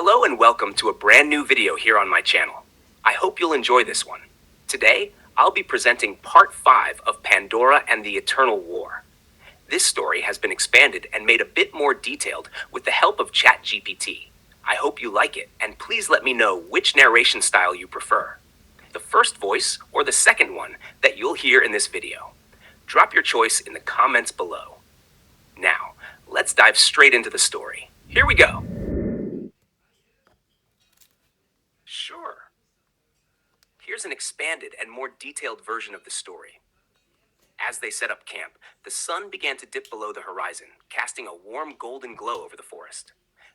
Hello and welcome to a brand new video here on my channel. I hope you'll enjoy this one. Today, I'll be presenting part 5 of Pandora and the Eternal War. This story has been expanded and made a bit more detailed with the help of ChatGPT. I hope you like it, and please let me know which narration style you prefer. The first voice or the second one that you'll hear in this video. Drop your choice in the comments below. Now, let's dive straight into the story. Here we go. Sure. Here's an expanded and more detailed version of the story. As they set up camp, the sun began to dip below the horizon, casting a warm golden glow over the forest.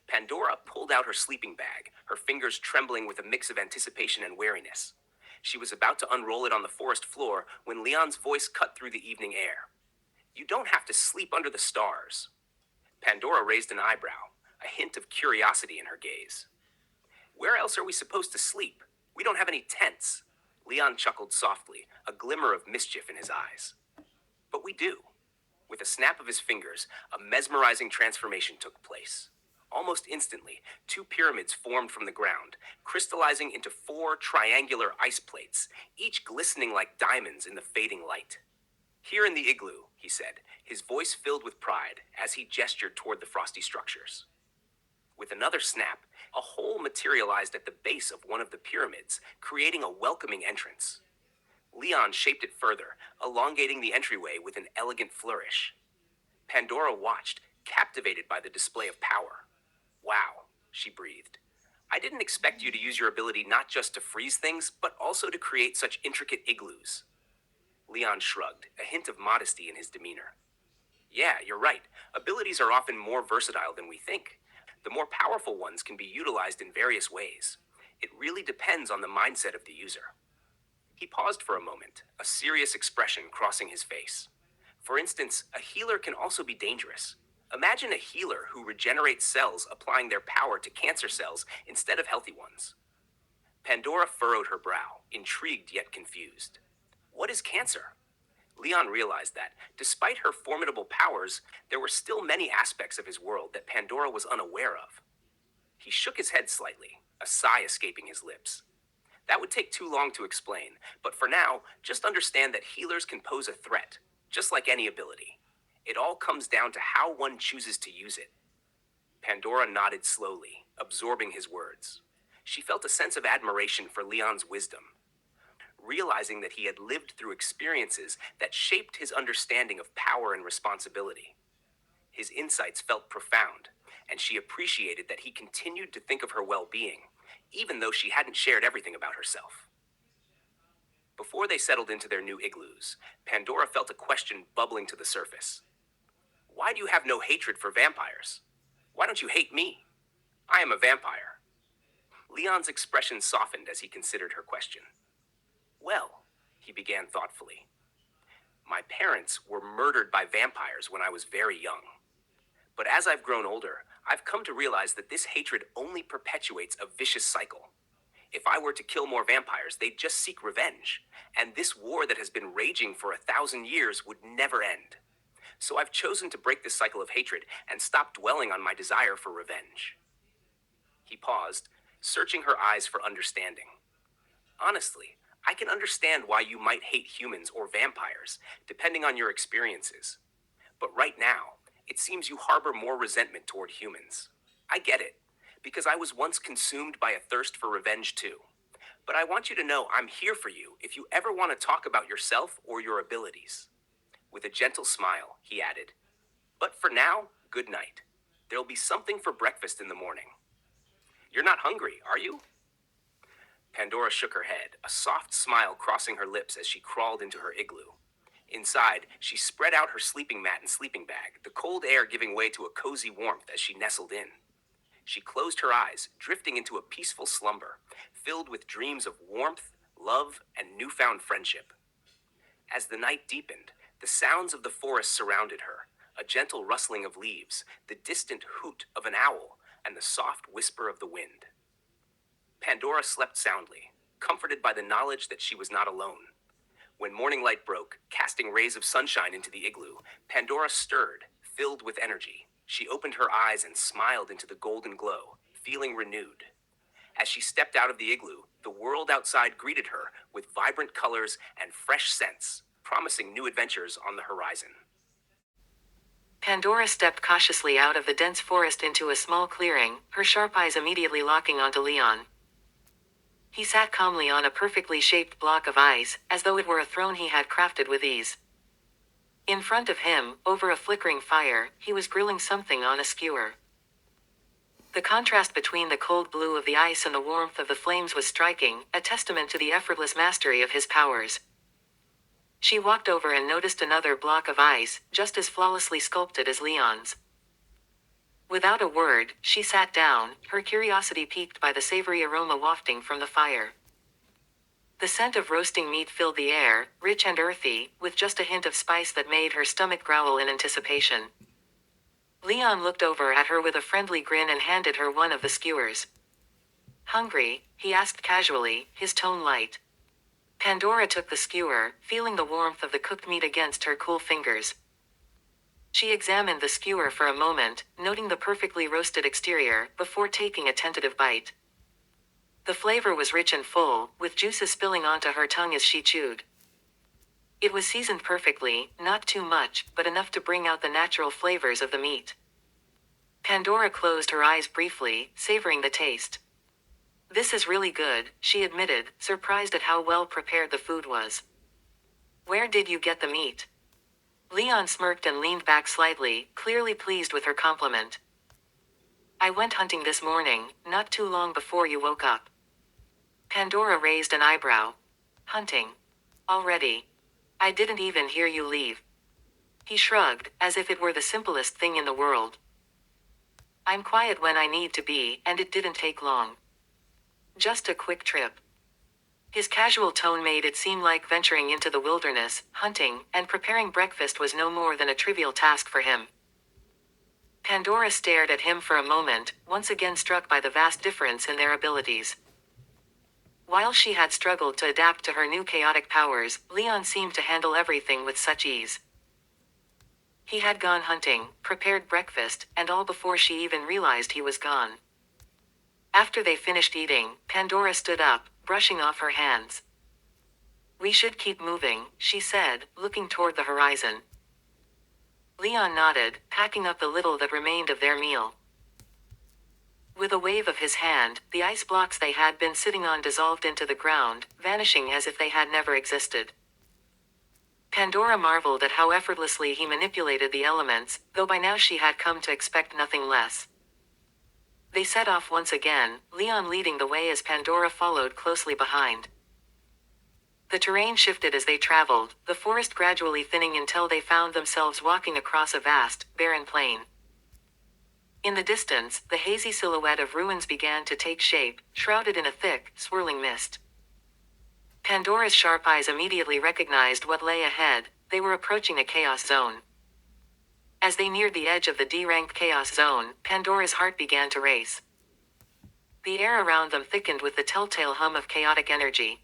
Pandora pulled out her sleeping bag, her fingers trembling with a mix of anticipation and wariness. She was about to unroll it on the forest floor when Leon's voice cut through the evening air. "You don't have to sleep under the stars." Pandora raised an eyebrow, a hint of curiosity in her gaze. "Where else are we supposed to sleep? We don't have any tents." Leon chuckled softly, a glimmer of mischief in his eyes. "But we do." With a snap of his fingers, a mesmerizing transformation took place. Almost instantly, 2 pyramids formed from the ground, crystallizing into 4 triangular ice plates, each glistening like diamonds in the fading light. "Here in the igloo," he said, his voice filled with pride as he gestured toward the frosty structures. With another snap, a hole materialized at the base of one of the pyramids, creating a welcoming entrance. Leon shaped it further, elongating the entryway with an elegant flourish. Pandora watched, captivated by the display of power. "Wow," she breathed. "I didn't expect you to use your ability not just to freeze things, but also to create such intricate igloos." Leon shrugged, a hint of modesty in his demeanor. "Yeah, you're right. Abilities are often more versatile than we think. The more powerful ones can be utilized in various ways. It really depends on the mindset of the user." He paused for a moment, a serious expression crossing his face. "For instance, a healer can also be dangerous. Imagine a healer who regenerates cells applying their power to cancer cells instead of healthy ones." Pandora furrowed her brow, intrigued yet confused. "What is cancer?" Leon realized that, despite her formidable powers, there were still many aspects of his world that Pandora was unaware of. He shook his head slightly, a sigh escaping his lips. "That would take too long to explain, but for now, just understand that healers can pose a threat, just like any ability. It all comes down to how one chooses to use it." Pandora nodded slowly, absorbing his words. She felt a sense of admiration for Leon's wisdom, realizing that he had lived through experiences that shaped his understanding of power and responsibility. His insights felt profound, and she appreciated that he continued to think of her well-being, even though she hadn't shared everything about herself. Before they settled into their new igloos, Pandora felt a question bubbling to the surface. "Why do you have no hatred for vampires? Why don't you hate me? I am a vampire." Leon's expression softened as he considered her question. "Well," he began thoughtfully, "my parents were murdered by vampires when I was very young. But as I've grown older, I've come to realize that this hatred only perpetuates a vicious cycle. If I were to kill more vampires, they'd just seek revenge, and this war that has been raging for 1,000 years would never end. So I've chosen to break this cycle of hatred and stop dwelling on my desire for revenge." He paused, searching her eyes for understanding. "Honestly, I can understand why you might hate humans or vampires, depending on your experiences. But right now, it seems you harbor more resentment toward humans. I get it, because I was once consumed by a thirst for revenge too. But I want you to know I'm here for you if you ever want to talk about yourself or your abilities." With a gentle smile, he added, "But for now, good night. There'll be something for breakfast in the morning. You're not hungry, are you?" Pandora shook her head, a soft smile crossing her lips as she crawled into her igloo. Inside, she spread out her sleeping mat and sleeping bag, the cold air giving way to a cozy warmth as she nestled in. She closed her eyes, drifting into a peaceful slumber, filled with dreams of warmth, love, and newfound friendship. As the night deepened, the sounds of the forest surrounded her, a gentle rustling of leaves, the distant hoot of an owl, and the soft whisper of the wind. Pandora slept soundly, comforted by the knowledge that she was not alone. When morning light broke, casting rays of sunshine into the igloo, Pandora stirred, filled with energy. She opened her eyes and smiled into the golden glow, feeling renewed. As she stepped out of the igloo, the world outside greeted her with vibrant colors and fresh scents, promising new adventures on the horizon. Pandora stepped cautiously out of the dense forest into a small clearing, her sharp eyes immediately locking onto Leon. He sat calmly on a perfectly shaped block of ice, as though it were a throne he had crafted with ease. In front of him, over a flickering fire, he was grilling something on a skewer. The contrast between the cold blue of the ice and the warmth of the flames was striking, a testament to the effortless mastery of his powers. She walked over and noticed another block of ice, just as flawlessly sculpted as Leon's. Without a word, she sat down, her curiosity piqued by the savory aroma wafting from the fire. The scent of roasting meat filled the air, rich and earthy, with just a hint of spice that made her stomach growl in anticipation. Leon looked over at her with a friendly grin and handed her one of the skewers. "Hungry?" he asked casually, his tone light. Pandora took the skewer, feeling the warmth of the cooked meat against her cool fingers. She examined the skewer for a moment, noting the perfectly roasted exterior, before taking a tentative bite. The flavor was rich and full, with juices spilling onto her tongue as she chewed. It was seasoned perfectly, not too much, but enough to bring out the natural flavors of the meat. Pandora closed her eyes briefly, savoring the taste. "This is really good," she admitted, surprised at how well prepared the food was. "Where did you get the meat?" Leon smirked and leaned back slightly, clearly pleased with her compliment. "I went hunting this morning, not too long before you woke up." Pandora raised an eyebrow. "Hunting? Already? I didn't even hear you leave." He shrugged, as if it were the simplest thing in the world. "I'm quiet when I need to be, and it didn't take long. Just a quick trip." His casual tone made it seem like venturing into the wilderness, hunting, and preparing breakfast was no more than a trivial task for him. Pandora stared at him for a moment, once again struck by the vast difference in their abilities. While she had struggled to adapt to her new chaotic powers, Leon seemed to handle everything with such ease. He had gone hunting, prepared breakfast, and all before she even realized he was gone. After they finished eating, Pandora stood up, brushing off her hands. "We should keep moving," she said, looking toward the horizon. Leon nodded, packing up the little that remained of their meal. With a wave of his hand, the ice blocks they had been sitting on dissolved into the ground, vanishing as if they had never existed. Pandora marveled at how effortlessly he manipulated the elements, though by now she had come to expect nothing less. They set off once again, Leon leading the way as Pandora followed closely behind. The terrain shifted as they traveled, the forest gradually thinning until they found themselves walking across a vast, barren plain. In the distance, the hazy silhouette of ruins began to take shape, shrouded in a thick, swirling mist. Pandora's sharp eyes immediately recognized what lay ahead. They were approaching a chaos zone. As they neared the edge of the D-rank chaos zone, Pandora's heart began to race. The air around them thickened with the telltale hum of chaotic energy.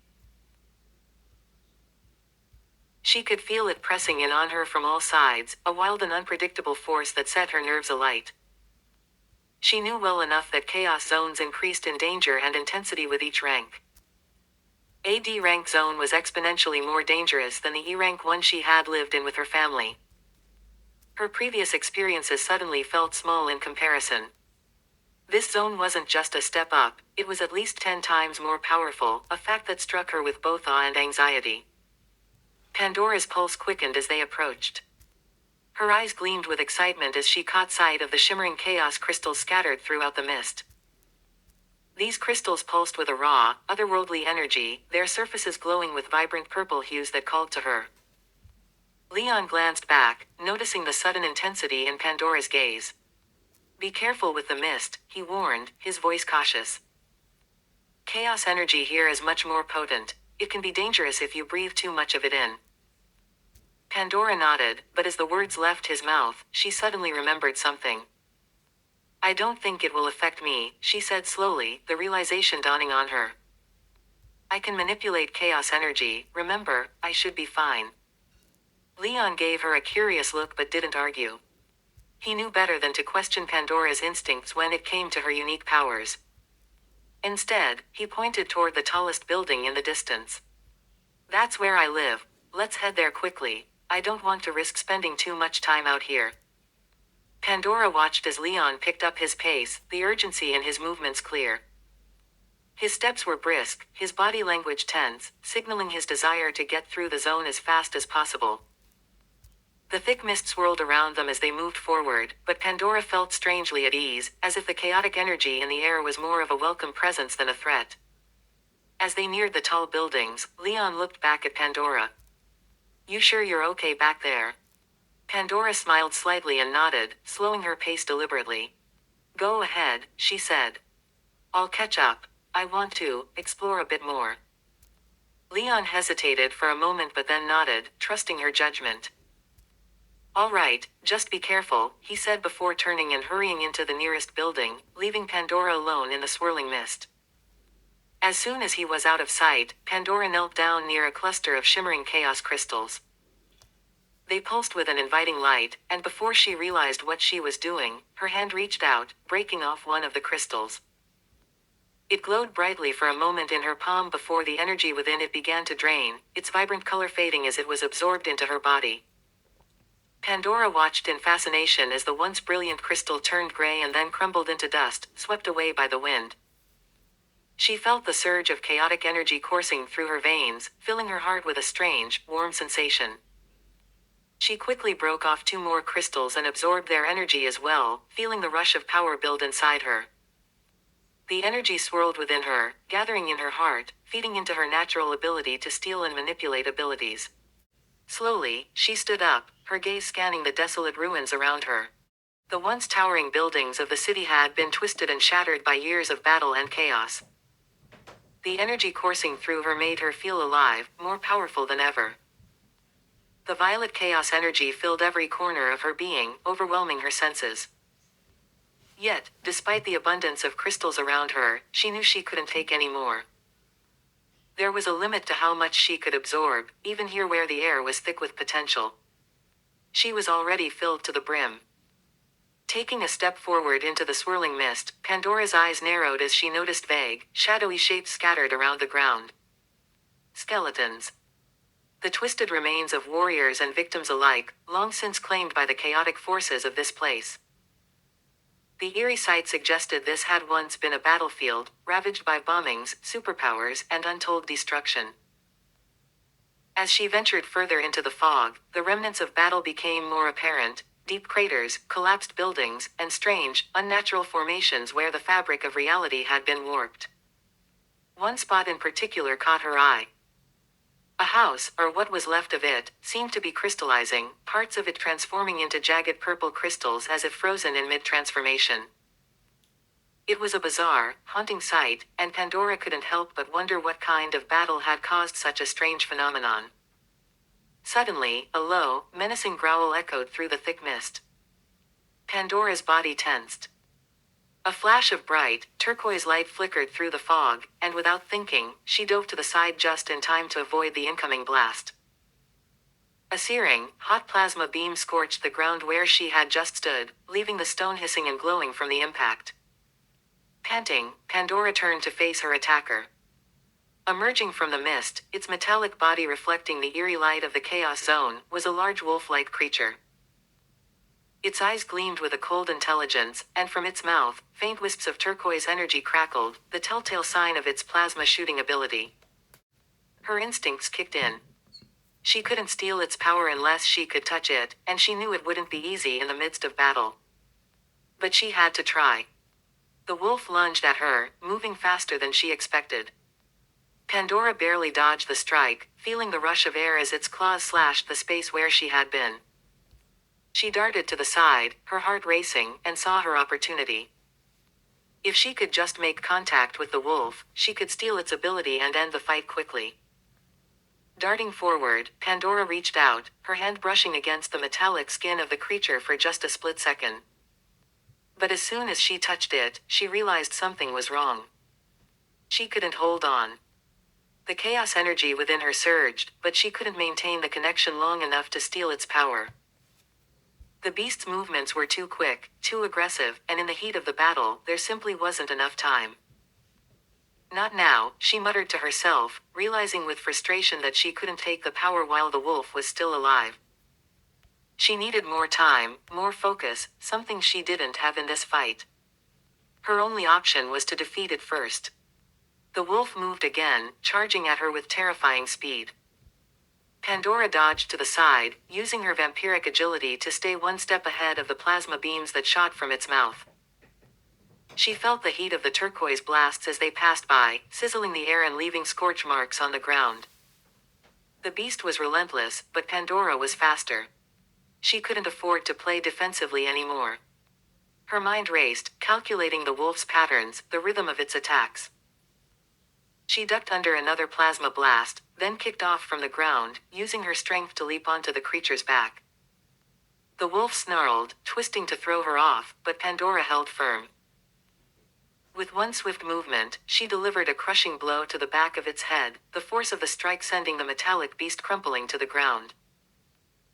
She could feel it pressing in on her from all sides, a wild and unpredictable force that set her nerves alight. She knew well enough that chaos zones increased in danger and intensity with each rank. A D-rank zone was exponentially more dangerous than the E-rank one she had lived in with her family. Her previous experiences suddenly felt small in comparison. This zone wasn't just a step up, it was at least 10 times more powerful, a fact that struck her with both awe and anxiety. Pandora's pulse quickened as they approached. Her eyes gleamed with excitement as she caught sight of the shimmering chaos crystals scattered throughout the mist. These crystals pulsed with a raw, otherworldly energy, their surfaces glowing with vibrant purple hues that called to her. Leon glanced back, noticing the sudden intensity in Pandora's gaze. "Be careful with the mist," he warned, his voice cautious. "Chaos energy here is much more potent. It can be dangerous if you breathe too much of it in." Pandora nodded, but as the words left his mouth, she suddenly remembered something. "I don't think it will affect me," she said slowly, the realization dawning on her. "I can manipulate chaos energy, remember, I should be fine." Leon gave her a curious look but didn't argue. He knew better than to question Pandora's instincts when it came to her unique powers. Instead, he pointed toward the tallest building in the distance. "That's where I live. Let's head there quickly. I don't want to risk spending too much time out here." Pandora watched as Leon picked up his pace, the urgency in his movements clear. His steps were brisk, his body language tense, signaling his desire to get through the zone as fast as possible. The thick mist swirled around them as they moved forward, but Pandora felt strangely at ease, as if the chaotic energy in the air was more of a welcome presence than a threat. As they neared the tall buildings, Leon looked back at Pandora. "You sure you're okay back there?" Pandora smiled slightly and nodded, slowing her pace deliberately. "Go ahead," she said. "I'll catch up. I want to explore a bit more." Leon hesitated for a moment but then nodded, trusting her judgment. "All right, just be careful," he said before turning and hurrying into the nearest building, leaving Pandora alone in the swirling mist. As soon as he was out of sight, Pandora knelt down near a cluster of shimmering chaos crystals. They pulsed with an inviting light, and before she realized what she was doing, her hand reached out, breaking off one of the crystals. It glowed brightly for a moment in her palm before the energy within it began to drain, its vibrant color fading as it was absorbed into her body. Pandora watched in fascination as the once brilliant crystal turned gray and then crumbled into dust, swept away by the wind. She felt the surge of chaotic energy coursing through her veins, filling her heart with a strange, warm sensation. She quickly broke off 2 more crystals and absorbed their energy as well, feeling the rush of power build inside her. The energy swirled within her, gathering in her heart, feeding into her natural ability to steal and manipulate abilities. Slowly, she stood up, her gaze scanning the desolate ruins around her. The once towering buildings of the city had been twisted and shattered by years of battle and chaos. The energy coursing through her made her feel alive, more powerful than ever. The violet chaos energy filled every corner of her being, overwhelming her senses. Yet, despite the abundance of crystals around her, she knew she couldn't take any more. There was a limit to how much she could absorb, even here where the air was thick with potential. She was already filled to the brim. Taking a step forward into the swirling mist, Pandora's eyes narrowed as she noticed vague, shadowy shapes scattered around the ground. Skeletons. The twisted remains of warriors and victims alike, long since claimed by the chaotic forces of this place. The eerie sight suggested this had once been a battlefield, ravaged by bombings, superpowers, and untold destruction. As she ventured further into the fog, the remnants of battle became more apparent: deep craters, collapsed buildings, and strange, unnatural formations where the fabric of reality had been warped. One spot in particular caught her eye. A house, or what was left of it, seemed to be crystallizing, parts of it transforming into jagged purple crystals as if frozen in mid-transformation. It was a bizarre, haunting sight, and Pandora couldn't help but wonder what kind of battle had caused such a strange phenomenon. Suddenly, a low, menacing growl echoed through the thick mist. Pandora's body tensed. A flash of bright, turquoise light flickered through the fog, and without thinking, she dove to the side just in time to avoid the incoming blast. A searing, hot plasma beam scorched the ground where she had just stood, leaving the stone hissing and glowing from the impact. Panting, Pandora turned to face her attacker. Emerging from the mist, its metallic body reflecting the eerie light of the chaos zone, was a large wolf-like creature. Its eyes gleamed with a cold intelligence, and from its mouth, faint wisps of turquoise energy crackled, the telltale sign of its plasma-shooting ability. Her instincts kicked in. She couldn't steal its power unless she could touch it, and she knew it wouldn't be easy in the midst of battle. But she had to try. The wolf lunged at her, moving faster than she expected. Pandora barely dodged the strike, feeling the rush of air as its claws slashed the space where she had been. She darted to the side, her heart racing, and saw her opportunity. If she could just make contact with the wolf, she could steal its ability and end the fight quickly. Darting forward, Pandora reached out, her hand brushing against the metallic skin of the creature for just a split second. But as soon as she touched it, she realized something was wrong. She couldn't hold on. The chaos energy within her surged, but she couldn't maintain the connection long enough to steal its power. The beast's movements were too quick, too aggressive, and in the heat of the battle, there simply wasn't enough time. Not now, she muttered to herself, realizing with frustration that she couldn't take the power while the wolf was still alive. She needed more time, more focus, something she didn't have in this fight. Her only option was to defeat it first. The wolf moved again, charging at her with terrifying speed. Pandora dodged to the side, using her vampiric agility to stay one step ahead of the plasma beams that shot from its mouth. She felt the heat of the turquoise blasts as they passed by, sizzling the air and leaving scorch marks on the ground. The beast was relentless, but Pandora was faster. She couldn't afford to play defensively anymore. Her mind raced, calculating the wolf's patterns, the rhythm of its attacks. She ducked under another plasma blast, then kicked off from the ground, using her strength to leap onto the creature's back. The wolf snarled, twisting to throw her off, but Pandora held firm. With one swift movement, she delivered a crushing blow to the back of its head, the force of the strike sending the metallic beast crumpling to the ground.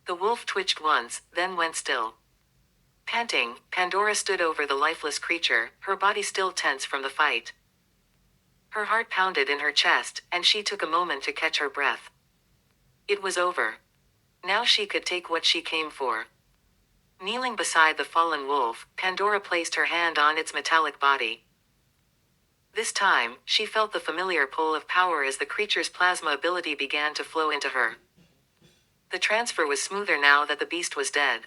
The wolf twitched once, then went still. Panting, Pandora stood over the lifeless creature, her body still tense from the fight. Her heart pounded in her chest, and she took a moment to catch her breath. It was over. Now she could take what she came for. Kneeling beside the fallen wolf, Pandora placed her hand on its metallic body. This time, she felt the familiar pull of power as the creature's plasma ability began to flow into her. The transfer was smoother now that the beast was dead.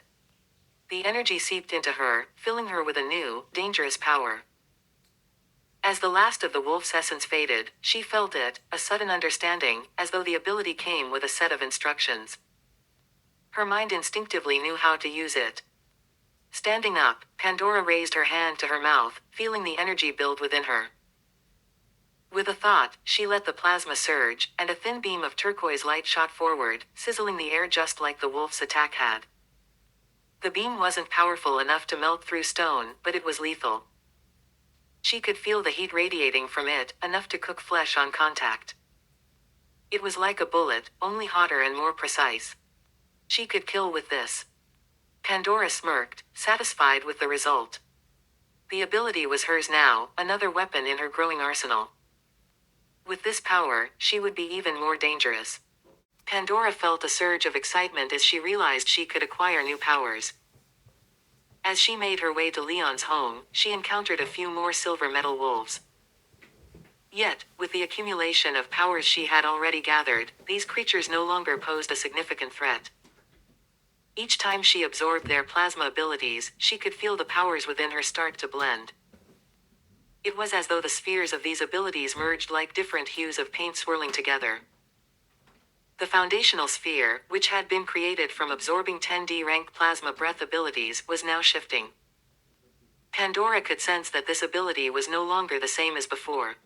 The energy seeped into her, filling her with a new, dangerous power. As the last of the wolf's essence faded, she felt it, a sudden understanding, as though the ability came with a set of instructions. Her mind instinctively knew how to use it. Standing up, Pandora raised her hand to her mouth, feeling the energy build within her. With a thought, she let the plasma surge, and a thin beam of turquoise light shot forward, sizzling the air just like the wolf's attack had. The beam wasn't powerful enough to melt through stone, but it was lethal. She could feel the heat radiating from it, enough to cook flesh on contact. It was like a bullet, only hotter and more precise. She could kill with this. Pandora smirked, satisfied with the result. The ability was hers now, another weapon in her growing arsenal. With this power, she would be even more dangerous. Pandora felt a surge of excitement as she realized she could acquire new powers. As she made her way to Leon's home, she encountered a few more silver metal wolves. Yet, with the accumulation of powers she had already gathered, these creatures no longer posed a significant threat. Each time she absorbed their plasma abilities, she could feel the powers within her start to blend. It was as though the spheres of these abilities merged like different hues of paint swirling together. The foundational sphere, which had been created from absorbing 10D rank plasma breath abilities, was now shifting. Pandora could sense that this ability was no longer the same as before.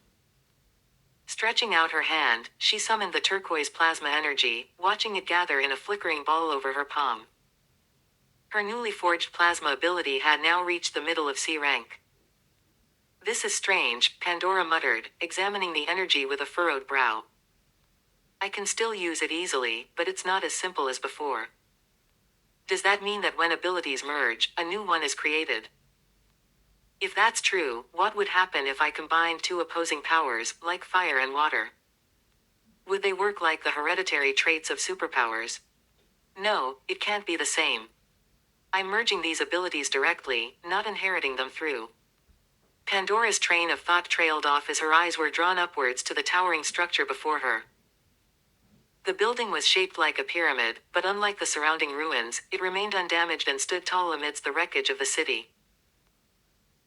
Stretching out her hand, she summoned the turquoise plasma energy, watching it gather in a flickering ball over her palm. Her newly forged plasma ability had now reached the middle of C rank. "This is strange," Pandora muttered, examining the energy with a furrowed brow. "I can still use it easily, but it's not as simple as before. Does that mean that when abilities merge, a new one is created? If that's true, what would happen if I combined two opposing powers, like fire and water? Would they work like the hereditary traits of superpowers? No, it can't be the same. I'm merging these abilities directly, not inheriting them through." Pandora's train of thought trailed off as her eyes were drawn upwards to the towering structure before her. The building was shaped like a pyramid, but unlike the surrounding ruins, it remained undamaged and stood tall amidst the wreckage of the city.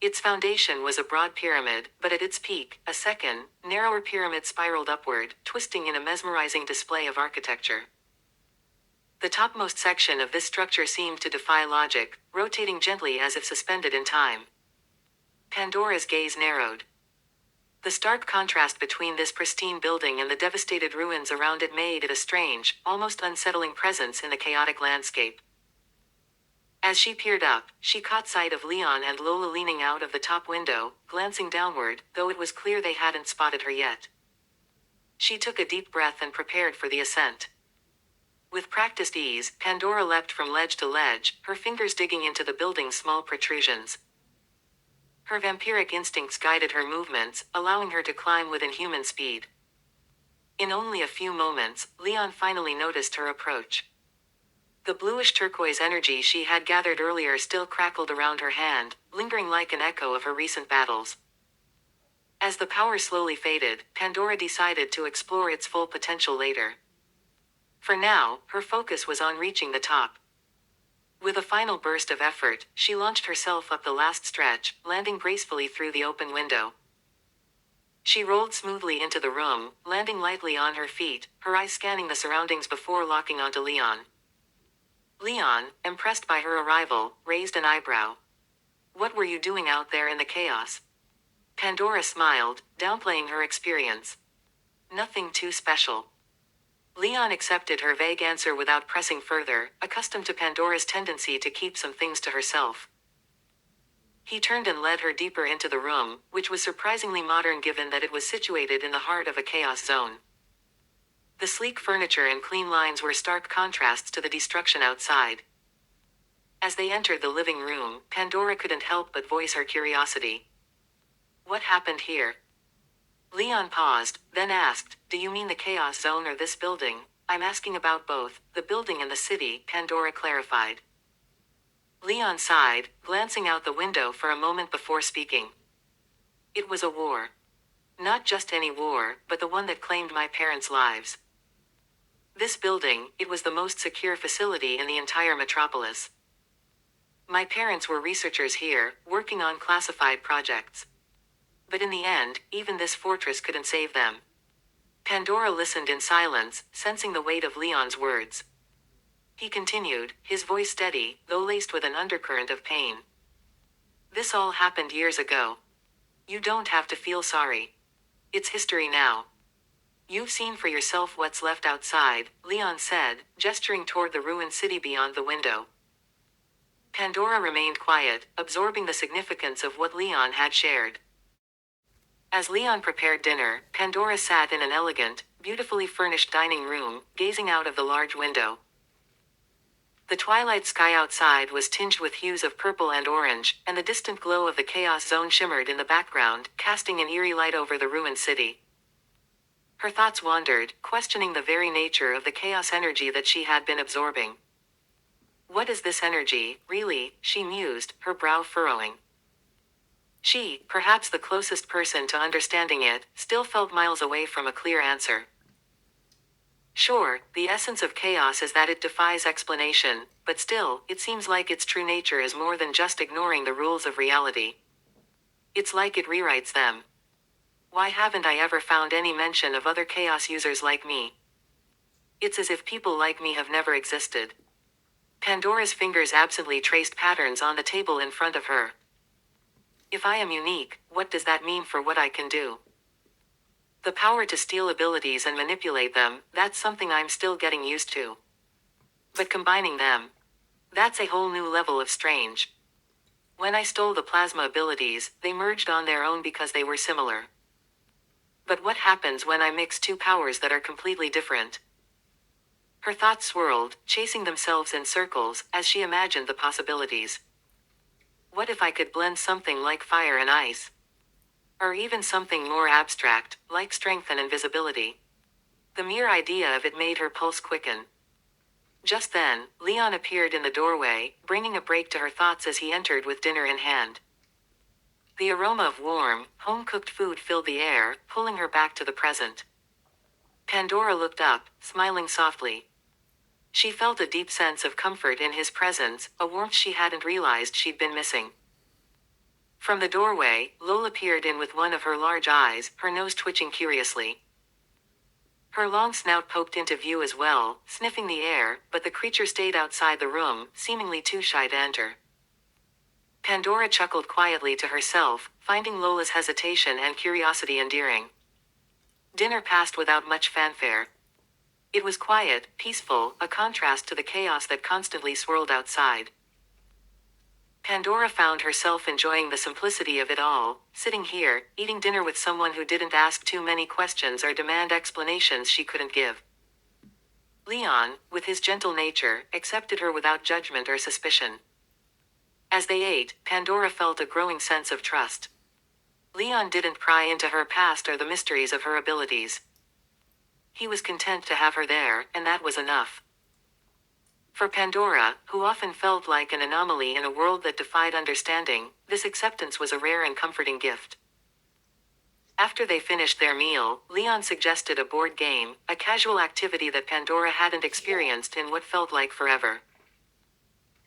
Its foundation was a broad pyramid, but at its peak, a second, narrower pyramid spiraled upward, twisting in a mesmerizing display of architecture. The topmost section of this structure seemed to defy logic, rotating gently as if suspended in time. Pandora's gaze narrowed. The stark contrast between this pristine building and the devastated ruins around it made it a strange, almost unsettling presence in the chaotic landscape. As she peered up, she caught sight of Leon and Lola leaning out of the top window, glancing downward, though it was clear they hadn't spotted her yet. She took a deep breath and prepared for the ascent. With practiced ease, Pandora leapt from ledge to ledge, her fingers digging into the building's small protrusions. Her vampiric instincts guided her movements, allowing her to climb within human speed. In only a few moments, Leon finally noticed her approach. The bluish turquoise energy she had gathered earlier still crackled around her hand, lingering like an echo of her recent battles. As the power slowly faded, Pandora decided to explore its full potential later. For now, her focus was on reaching the top. With a final burst of effort, she launched herself up the last stretch, landing gracefully through the open window. She rolled smoothly into the room, landing lightly on her feet, her eyes scanning the surroundings before locking onto Leon. Leon, impressed by her arrival, raised an eyebrow. "What were you doing out there in the chaos?" Pandora smiled, downplaying her experience. "Nothing too special." Leon accepted her vague answer without pressing further, accustomed to Pandora's tendency to keep some things to herself. He turned and led her deeper into the room, which was surprisingly modern given that it was situated in the heart of a chaos zone. The sleek furniture and clean lines were stark contrasts to the destruction outside. As they entered the living room, Pandora couldn't help but voice her curiosity. "What happened here?" Leon paused, then asked, "Do you mean the chaos zone or this building?" "I'm asking about both, the building and the city," Pandora clarified. Leon sighed, glancing out the window for a moment before speaking. "It was a war. Not just any war, but the one that claimed my parents' lives. This building, it was the most secure facility in the entire metropolis. My parents were researchers here, working on classified projects. But in the end, even this fortress couldn't save them." Pandora listened in silence, sensing the weight of Leon's words. He continued, his voice steady, though laced with an undercurrent of pain. "This all happened years ago. You don't have to feel sorry. It's history now. You've seen for yourself what's left outside," Leon said, gesturing toward the ruined city beyond the window. Pandora remained quiet, absorbing the significance of what Leon had shared. As Leon prepared dinner, Pandora sat in an elegant, beautifully furnished dining room, gazing out of the large window. The twilight sky outside was tinged with hues of purple and orange, and the distant glow of the chaos zone shimmered in the background, casting an eerie light over the ruined city. Her thoughts wandered, questioning the very nature of the chaos energy that she had been absorbing. "What is this energy, really?" she mused, her brow furrowing. She, perhaps the closest person to understanding it, still felt miles away from a clear answer. Sure, the essence of chaos is that it defies explanation, but still, it seems like its true nature is more than just ignoring the rules of reality. It's like it rewrites them. Why haven't I ever found any mention of other chaos users like me? It's as if people like me have never existed. Pandora's fingers absently traced patterns on the table in front of her. If I am unique, what does that mean for what I can do? The power to steal abilities and manipulate them, that's something I'm still getting used to. But combining them, that's a whole new level of strange. When I stole the plasma abilities, they merged on their own because they were similar. But what happens when I mix two powers that are completely different? Her thoughts swirled, chasing themselves in circles, as she imagined the possibilities. What if I could blend something like fire and ice? Or even something more abstract, like strength and invisibility? The mere idea of it made her pulse quicken. Just then, Leon appeared in the doorway, bringing a break to her thoughts as he entered with dinner in hand. The aroma of warm, home-cooked food filled the air, pulling her back to the present. Pandora looked up, smiling softly. She felt a deep sense of comfort in his presence, a warmth she hadn't realized she'd been missing. From the doorway, Lola peered in with one of her large eyes, her nose twitching curiously. Her long snout poked into view as well, sniffing the air, but the creature stayed outside the room, seemingly too shy to enter. Pandora chuckled quietly to herself, finding Lola's hesitation and curiosity endearing. Dinner passed without much fanfare. It was quiet, peaceful, a contrast to the chaos that constantly swirled outside. Pandora found herself enjoying the simplicity of it all, sitting here, eating dinner with someone who didn't ask too many questions or demand explanations she couldn't give. Leon, with his gentle nature, accepted her without judgment or suspicion. As they ate, Pandora felt a growing sense of trust. Leon didn't pry into her past or the mysteries of her abilities. He was content to have her there, and that was enough. For Pandora, who often felt like an anomaly in a world that defied understanding, this acceptance was a rare and comforting gift. After they finished their meal, Leon suggested a board game, a casual activity that Pandora hadn't experienced in what felt like forever.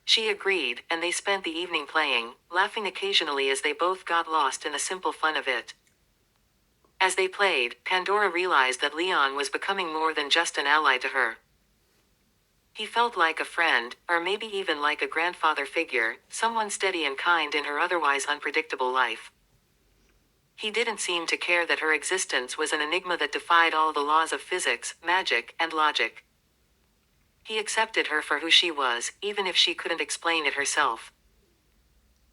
She agreed, and they spent the evening playing, laughing occasionally as they both got lost in the simple fun of it. As they played, Pandora realized that Leon was becoming more than just an ally to her. He felt like a friend, or maybe even like a grandfather figure, someone steady and kind in her otherwise unpredictable life. He didn't seem to care that her existence was an enigma that defied all the laws of physics, magic, and logic. He accepted her for who she was, even if she couldn't explain it herself.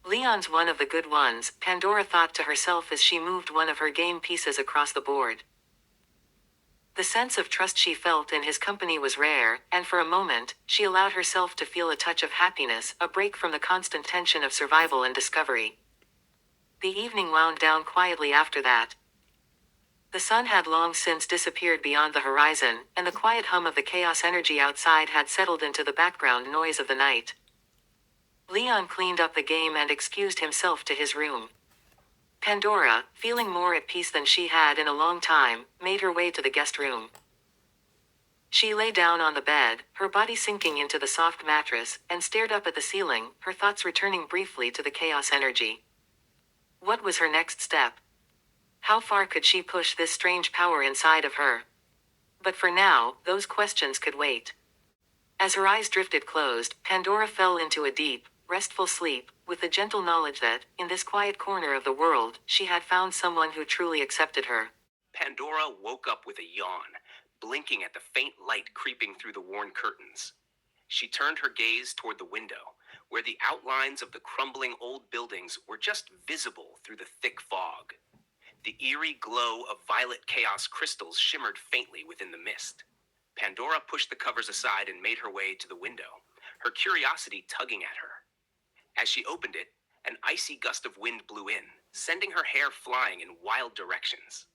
Leon's one of the good ones, Pandora thought to herself as she moved one of her game pieces across the board. The sense of trust she felt in his company was rare, and for a moment, she allowed herself to feel a touch of happiness, a break from the constant tension of survival and discovery. The evening wound down quietly after that. The sun had long since disappeared beyond the horizon, and the quiet hum of the chaos energy outside had settled into the background noise of the night. Leon cleaned up the game and excused himself to his room. Pandora, feeling more at peace than she had in a long time, made her way to the guest room. She lay down on the bed, her body sinking into the soft mattress, and stared up at the ceiling, her thoughts returning briefly to the chaos energy. What was her next step? How far could she push this strange power inside of her? But for now, those questions could wait. As her eyes drifted closed, Pandora fell into a deep, restful sleep, with the gentle knowledge that, in this quiet corner of the world, she had found someone who truly accepted her. Pandora woke up with a yawn, blinking at the faint light creeping through the worn curtains. She turned her gaze toward the window, where the outlines of the crumbling old buildings were just visible through the thick fog. The eerie glow of violet chaos crystals shimmered faintly within the mist. Pandora pushed the covers aside and made her way to the window, her curiosity tugging at her. As she opened it, an icy gust of wind blew in, sending her hair flying in wild directions.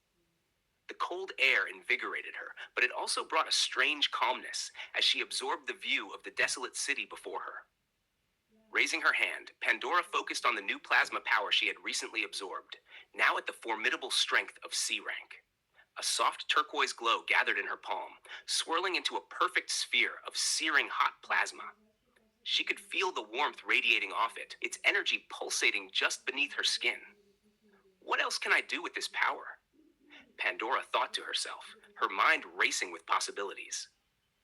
The cold air invigorated her, but it also brought a strange calmness as she absorbed the view of the desolate city before her. Raising her hand, Pandora focused on the new plasma power she had recently absorbed, now at the formidable strength of C rank. A soft turquoise glow gathered in her palm, swirling into a perfect sphere of searing hot plasma. She could feel the warmth radiating off it, its energy pulsating just beneath her skin. What else can I do with this power? Pandora thought to herself, her mind racing with possibilities.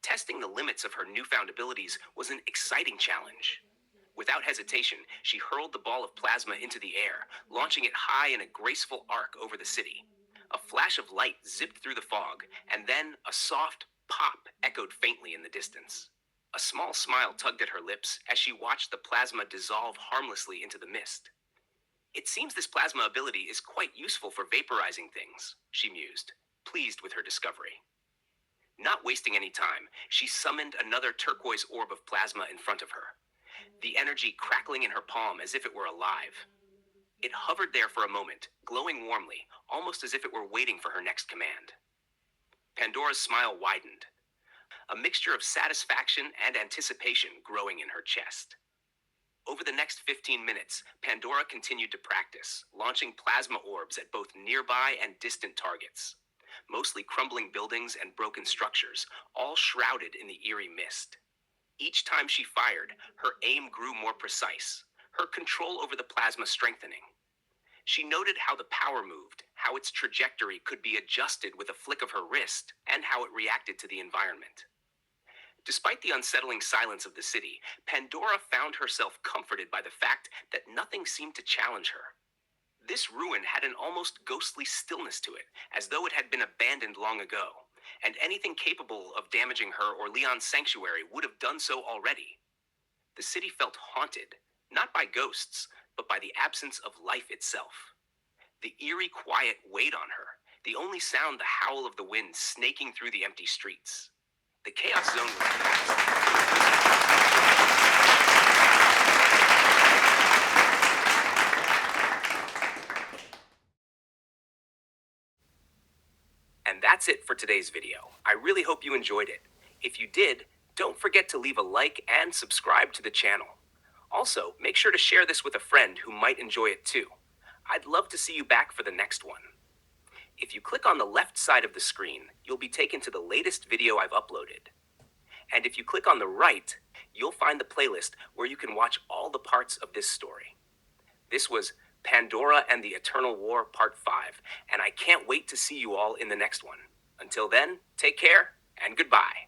Testing the limits of her newfound abilities was an exciting challenge. Without hesitation, she hurled the ball of plasma into the air, launching it high in a graceful arc over the city. A flash of light zipped through the fog, and then a soft pop echoed faintly in the distance. A small smile tugged at her lips as she watched the plasma dissolve harmlessly into the mist. It seems this plasma ability is quite useful for vaporizing things, she mused, pleased with her discovery. Not wasting any time, she summoned another turquoise orb of plasma in front of her, the energy crackling in her palm as if it were alive. It hovered there for a moment, glowing warmly, almost as if it were waiting for her next command. Pandora's smile widened, a mixture of satisfaction and anticipation growing in her chest. Over the next 15 minutes, Pandora continued to practice, launching plasma orbs at both nearby and distant targets, mostly crumbling buildings and broken structures, all shrouded in the eerie mist. Each time she fired, her aim grew more precise, her control over the plasma strengthening. She noted how the power moved, how its trajectory could be adjusted with a flick of her wrist, and how it reacted to the environment. Despite the unsettling silence of the city, Pandora found herself comforted by the fact that nothing seemed to challenge her. This ruin had an almost ghostly stillness to it, as though it had been abandoned long ago, and anything capable of damaging her or Leon's sanctuary would have done so already. The city felt haunted, not by ghosts, but by the absence of life itself. The eerie quiet weighed on her, the only sound the howl of the wind snaking through the empty streets. The Chaos Zone was And that's it for today's video. I really hope you enjoyed it. If you did, don't forget to leave a like and subscribe to the channel. Also, make sure to share this with a friend who might enjoy it too. I'd love to see you back for the next one. If you click on the left side of the screen, you'll be taken to the latest video I've uploaded. And if you click on the right, you'll find the playlist where you can watch all the parts of this story. This was Pandora and the Eternal War Part 5, and I can't wait to see you all in the next one. Until then, take care and goodbye.